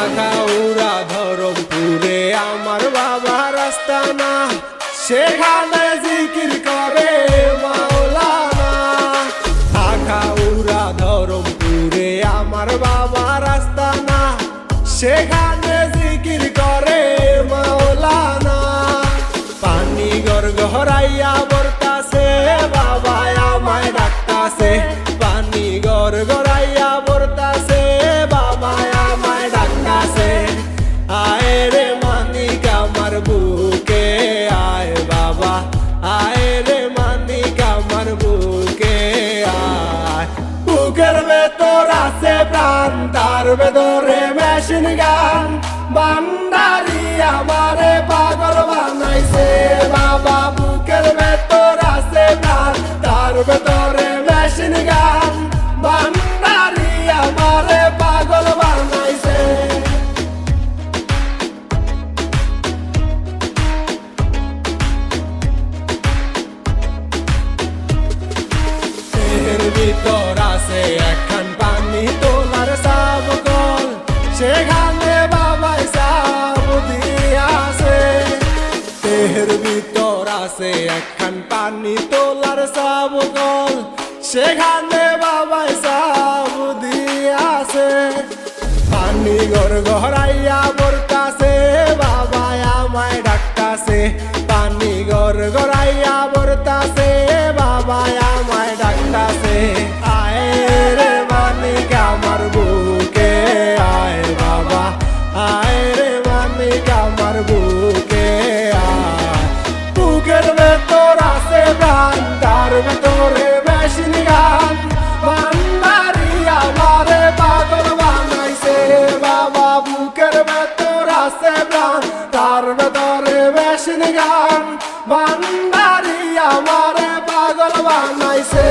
আখাউড়া ধরমপুরে আমার বাবার আস্তানা, সেখানে জিকির করে মাওলানা। আখাউড়া ধরমপুরে আমার বাবার আস্তানা, সেখানে জিকির করে মাওলানা। পানি গড়গড়াইয়া বরতাছে বাবা আমায় ডাকতাছে, পানি গড়গড়াইয়া বরতাছে বাবা আমায় ডাকতাছে। আয় রে মানিক আমার বুকে আয় বাবা, আয় রে মানিক আমার বুকে আয়। বুকের ভেতর আছে প্রাণ, তার ভেতরে মেশিন গান, বান্দারি আমারে পাগল বানাইছে বাবা। বুকের ভেতর আছে প্রাণ, তার ভেতরে মেশিন গান, বান্দারি আমারে পাগল বানাইছে। এর ভিতর আছে একখান পানি তোলার সাবকল, সেখানে বাবাই সাব দিয়াছে। এর ভিতর আছে একখান পানি তোলার সাবকল, সেখানে বাবাই সাব দিয়াছে। পানি গড়গড়াইয়া বরতাছে বাবা আমায় ডাকতাছে, পানি গড়গড়াইয়া বরতাছে বাবা আমায় ডাকতাছে। আয় রে মানিক আমার বুকে আয় বাবা, আয় রে মানিক আমার বুকে আয়। বুকের ভেতর আছে প্রাণ, তার ভেতরে মেশিন গান, বান্দারি আমারে পাগল বানাইছে বাবা। বুকের ভেতর আছে প্রাণ, তার ভেতরে মেশিন গান, বান্দারি আমারে পাগল বানাইছে।